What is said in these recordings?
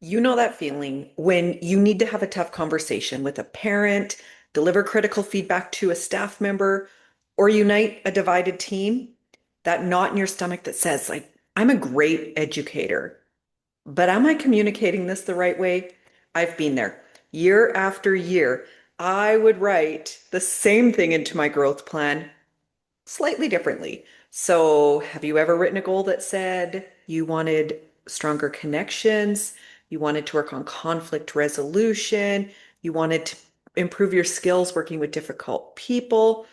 You know that feeling when you need to have a tough conversation with a parent, deliver critical feedback to a staff member, or unite a divided team? That knot in your stomach that says, like, I'm a great educator, but am I communicating this the right way? I've been there. Year after year, I would write the same thing into my growth plan slightly differently. So, have you ever written a goal that said you wanted stronger connections, you wanted to work on conflict resolution, you wanted to improve your skills working with difficult people?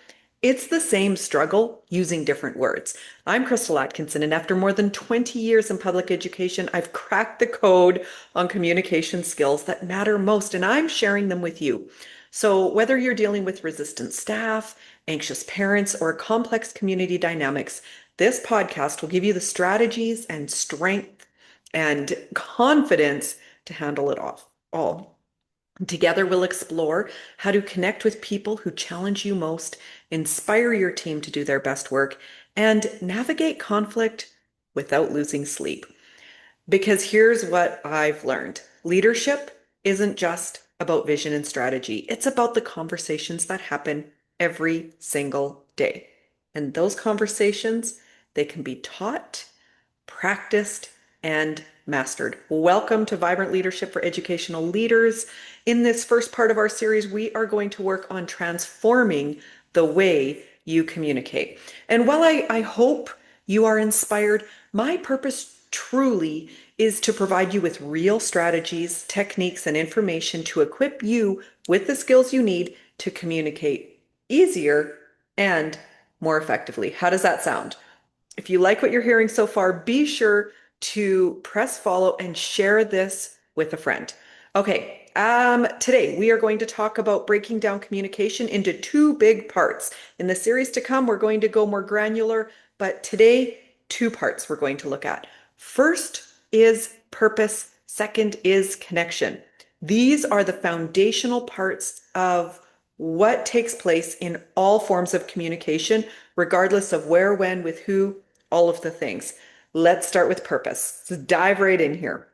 It's the same struggle using different words. I'm Crystal Atkinson, and after more than 20 years in public education, I've cracked the code on communication skills that matter most, and I'm sharing them with you. So, whether you're dealing with resistant staff, anxious parents, or complex community dynamics, this podcast will give you the strategies and strength and confidence to handle it all. Together, we'll explore how to connect with people who challenge you most, inspire your team to do their best work, and navigate conflict without losing sleep. Because here's what I've learned: leadership isn't just about vision and strategy, it's about the conversations that happen every single day. And those conversations, they can be taught, practiced, and mastered. Welcome to Vibrant Leadership for Educational Leaders. In this first part of our series, we are going to work on transforming the way you communicate. And while I hope you are inspired, my purpose truly is to provide you with real strategies, techniques, and information to equip you with the skills you need to communicate easier and more effectively. How does that sound? If you like what you're hearing so far, be sure to press follow and share this with a friend. Okay, today we are going to talk about breaking down communication into two big parts. In the series to come, we're going to go more granular, but today, two parts we're going to look at. First is purpose, second is connection. These are the foundational parts of what takes place in all forms of communication, regardless of where, when, with who, all of the things. Let's start with purpose. So dive right in here.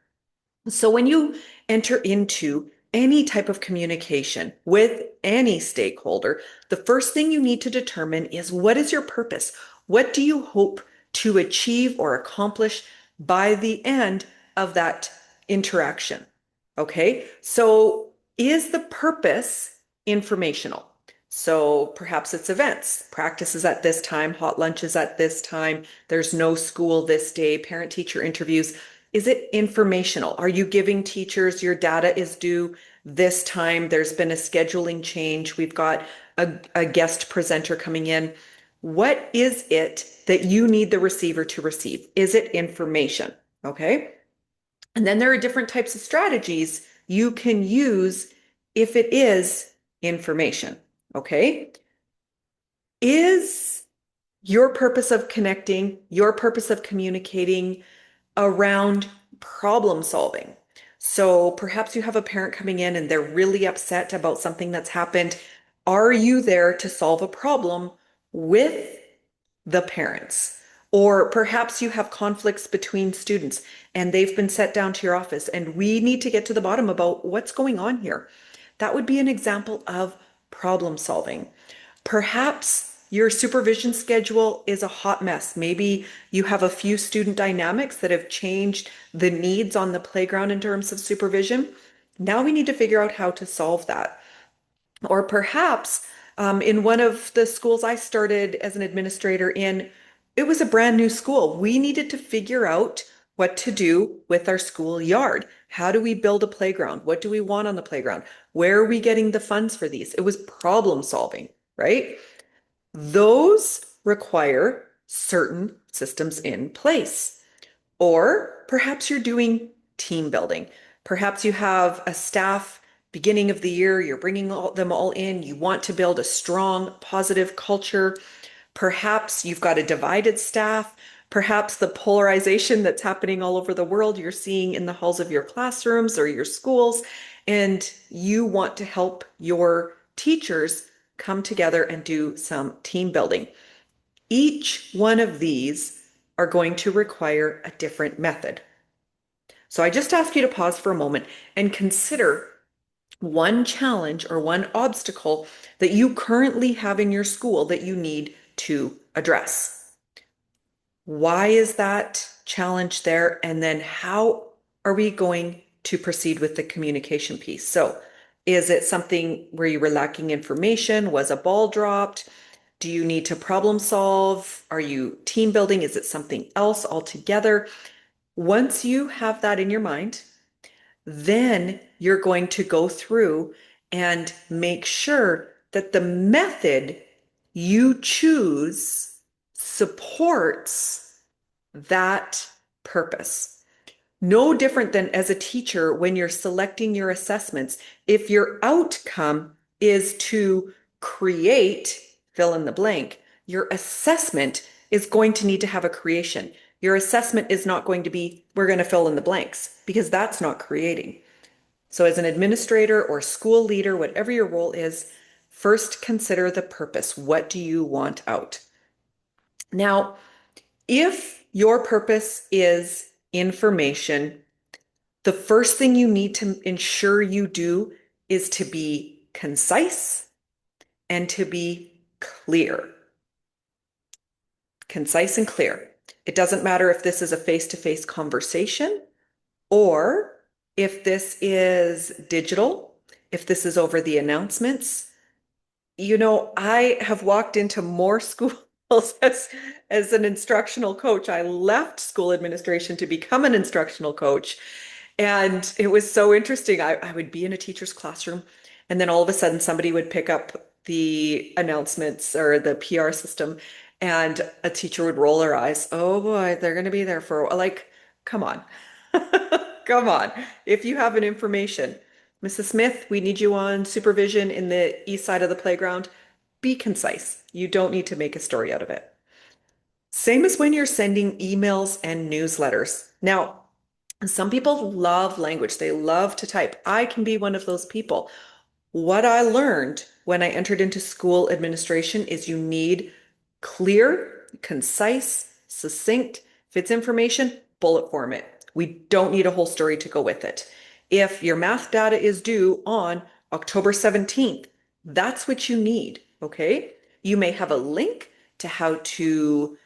So when you enter into any type of communication with any stakeholder, the first thing you need to determine is, what is your purpose? What do you hope to achieve or accomplish by the end of that interaction? Okay, so is the purpose informational? So perhaps it's events, practices at this time, hot lunches at this time, there's no school this day, parent-teacher interviews. Is it informational? Are you giving teachers your data is due this time? There's been a scheduling change. We've got a guest presenter coming in. What is it that you need the receiver to receive? Is it information? Okay. And then there are different types of strategies you can use if it is information. Okay. Is your purpose of connecting, your purpose of communicating around problem solving? So perhaps you have a parent coming in and they're really upset about something that's happened. Are you there to solve a problem with the parents? Or perhaps you have conflicts between students and they've been set down to your office and we need to get to the bottom about what's going on here. That would be an example of problem solving. Perhaps your supervision schedule is a hot mess. Maybe you have a few student dynamics that have changed the needs on the playground in terms of supervision. Now we need to figure out how to solve that. Or perhaps in one of the schools I started as an administrator in, it was a brand new school. We needed to figure out what to do with our school yard. How do we build a playground? What do we want on the playground? Where are we getting the funds for these? It was problem solving, right? Those require certain systems in place. Or perhaps you're doing team building. Perhaps you have a staff beginning of the year, you're bringing them all in, you want to build a strong, positive culture. Perhaps you've got a divided staff. Perhaps the polarization that's happening all over the world you're seeing in the halls of your classrooms or your schools, and you want to help your teachers come together and do some team building. Each one of these are going to require a different method. So I just ask you to pause for a moment and consider one challenge or one obstacle that you currently have in your school that you need to address. Why is that challenge there? And then how are we going to proceed with the communication piece? So, is it something where you were lacking information? Was a ball dropped? Do you need to problem solve? Are you team building? Is it something else altogether? Once you have that in your mind, then you're going to go through and make sure that the method you choose supports that purpose. No different than as a teacher when you're selecting your assessments. If your outcome is to create, fill in the blank, your assessment is going to need to have a creation. Your assessment is not going to be, we're going to fill in the blanks, because that's not creating. So, as an administrator or school leader, whatever your role is, first consider the purpose. What do you want out? Now, if your purpose is information, the first thing you need to ensure you do is to be concise and to be clear. Concise and clear. It doesn't matter if this is a face-to-face conversation or if this is digital, if this is over the announcements. You know, I have walked into more schools as an instructional coach. I left school administration to become an instructional coach. And it was so interesting. I would be in a teacher's classroom, and then all of a sudden somebody would pick up the announcements or the PR system, and a teacher would roll her eyes. Oh boy, they're going to be there for a while. Like, come on. Come on. If you have an information, Mrs. Smith, we need you on supervision in the east side of the playground. Be concise. You don't need to make a story out of it. Same as when you're sending emails and newsletters. Now, some people love language. They love to type. I can be one of those people. What I learned when I entered into school administration is you need clear, concise, succinct. If it's information, bullet form it. We don't need a whole story to go with it. If your math data is due on October 17th, that's what you need, okay? You may have a link to how to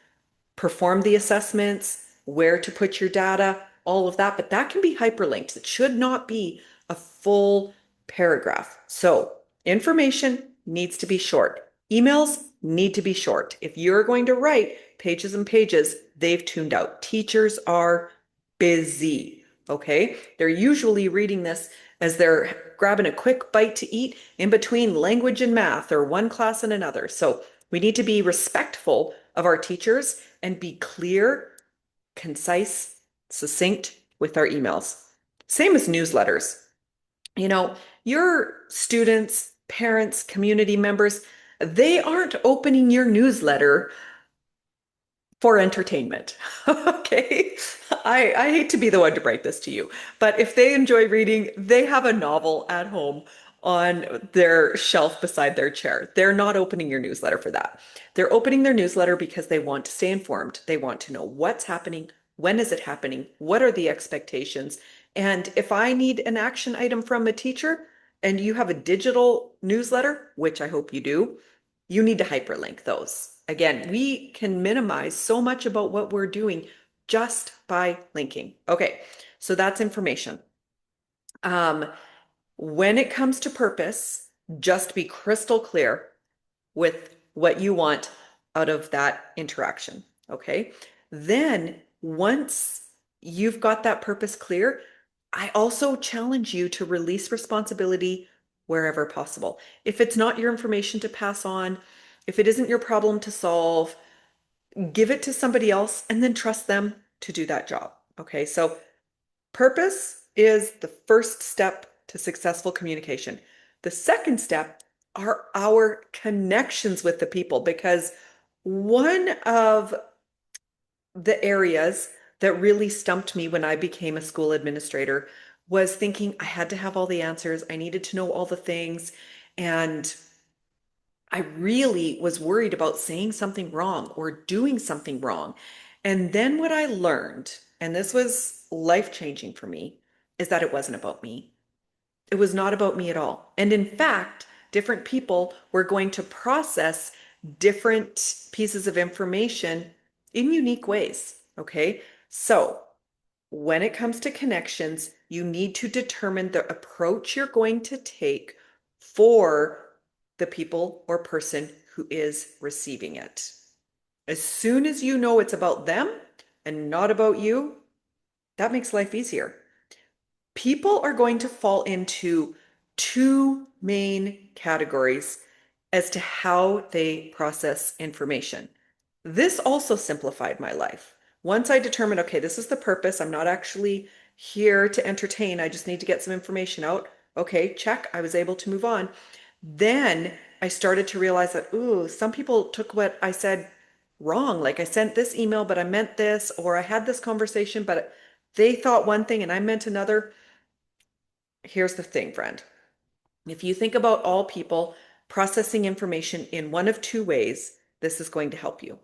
perform the assessments, where to put your data, all of that, but that can be hyperlinked. It should not be a full paragraph. So information needs to be short. Emails need to be short. If you're going to write pages and pages, they've tuned out. Teachers are busy, okay? They're usually reading this as they're grabbing a quick bite to eat in between language and math or one class and another. So we need to be respectful of our teachers and be clear, concise, succinct with our emails. Same as newsletters. You know, your students, parents, community members, they aren't opening your newsletter for entertainment. Okay. I hate to be the one to break this to you, but if they enjoy reading, they have a novel at home on their shelf beside their chair. They're not opening your newsletter for that. They're opening their newsletter because they want to stay informed. They want to know what's happening, when is it happening, what are the expectations, and if I need an action item from a teacher and you have a digital newsletter, which I hope you do, you need to hyperlink those. Again, we can minimize so much about what we're doing just by linking. Okay, so that's information. When it comes to purpose, just be crystal clear with what you want out of that interaction. Okay, then once you've got that purpose clear, I also challenge you to release responsibility wherever possible. If it's not your information to pass on, if it isn't your problem to solve, give it to somebody else and then trust them to do that job. Okay, so purpose is the first step to successful communication. The second step are our connections with the people, because one of the areas that really stumped me when I became a school administrator was thinking I had to have all the answers. I needed to know all the things. And I really was worried about saying something wrong or doing something wrong. And then what I learned, and this was life-changing for me, is that it wasn't about me. It was not about me at all. And in fact, different people were going to process different pieces of information in unique ways. Okay. So when it comes to connections, you need to determine the approach you're going to take for the people or person who is receiving it. As soon as you know it's about them and not about you, that makes life easier. People are going to fall into two main categories as to how they process information. This also simplified my life. Once I determined, okay, this is the purpose. I'm not actually here to entertain. I just need to get some information out. Okay, check. I was able to move on. Then I started to realize that, ooh, some people took what I said wrong. Like I sent this email, but I meant this, or I had this conversation, but they thought one thing and I meant another. Here's the thing, friend. If you think about all people processing information in one of two ways, this is going to help you.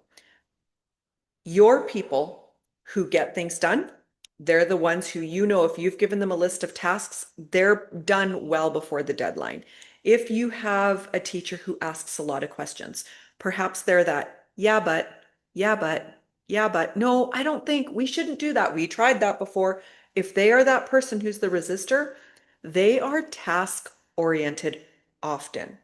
Your people who get things done, they're the ones who, you know, if you've given them a list of tasks, they're done well before the deadline. If you have a teacher who asks a lot of questions, perhaps they're that, yeah, but, yeah, but, yeah, but, no, I don't think we shouldn't do that. We tried that before. If they are that person who's the resistor, they are task oriented often.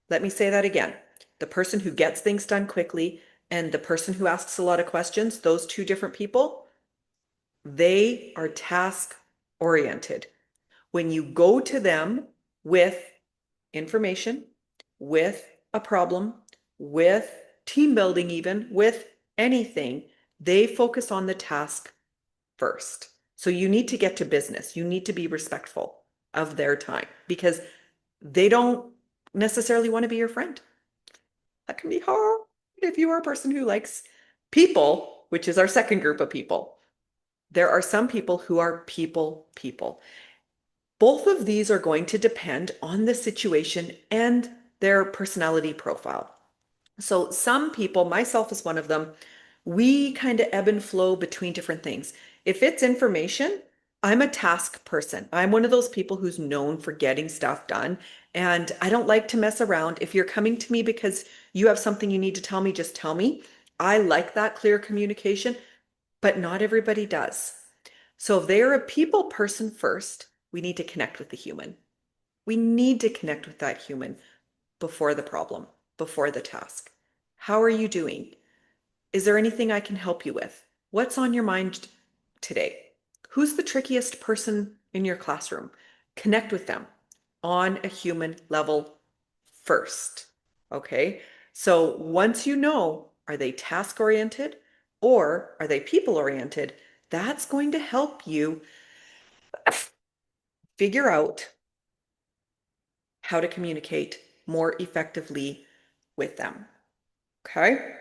Let me say that again. The person who gets things done quickly and the person who asks a lot of questions, those two different people, they are task oriented. When you go to them with information, with a problem, with team building, even with anything, they focus on the task first. So you need to get to business. You need to be respectful of their time because they don't necessarily want to be your friend. That can be hard if you are a person who likes people, which is our second group of people. There are some people who are people. Both of these are going to depend on the situation and their personality profile. So some people, myself is one of them, we kind of ebb and flow between different things. If it's information, I'm a task person. I'm one of those people who's known for getting stuff done. And I don't like to mess around. If you're coming to me because you have something you need to tell me, just tell me. I like that clear communication, but not everybody does. So if they're a people person first, we need to connect with the human. We need to connect with that human before the problem, before the task. How are you doing? Is there anything I can help you with? What's on your mind today? Who's the trickiest person in your classroom? Connect with them on a human level first. Okay. So once you know, are they task oriented or are they people oriented? That's going to help you figure out how to communicate more effectively with them. Okay.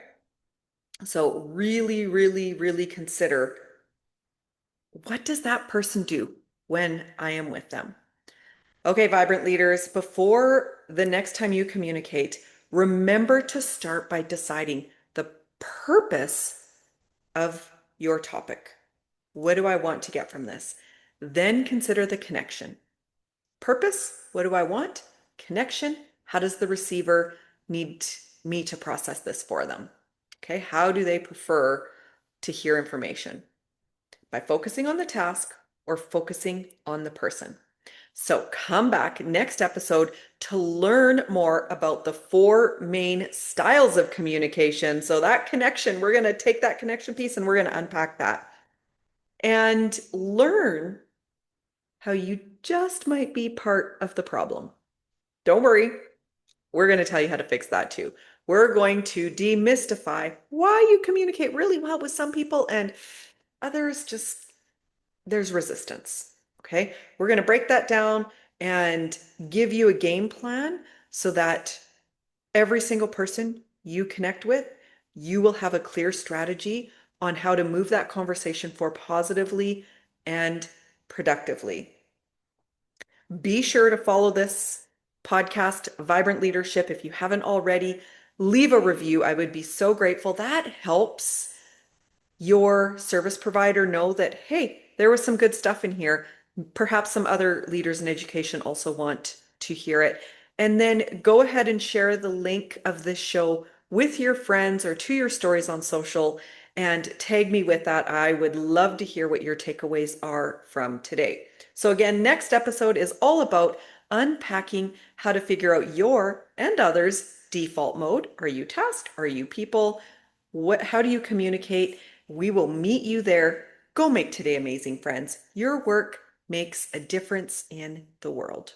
So really consider, what does that person do when I am with them? Okay, vibrant leaders, before the next time you communicate, remember to start by deciding the purpose of your topic. What do I want to get from this? Then consider the connection. Purpose, what do I want? Connection, how does the receiver need me to process this for them? Okay, how do they prefer to hear information? By focusing on the task or focusing on the person. So come back next episode to learn more about the four main styles of communication. So that connection, we're going to take that connection piece and we're going to unpack that and learn how you just might be part of the problem. Don't worry, we're going to tell you how to fix that too. We're going to demystify why you communicate really well with some people and others just, there's resistance. Okay. We're going to break that down and give you a game plan so that every single person you connect with, you will have a clear strategy on how to move that conversation forward positively and productively. Be sure to follow this podcast, Vibrant Leadership. If you haven't already, leave a review. I would be so grateful. That helps your service provider know that, hey, there was some good stuff in here. Perhaps some other leaders in education also want to hear it. And then go ahead and share the link of this show with your friends or to your stories on social and tag me with that. I would love to hear what your takeaways are from today. So, again, next episode is all about unpacking how to figure out your and others' default mode. Are you task? Are you people? How do you communicate? We will meet you there. Go make today amazing, friends. Your work makes a difference in the world.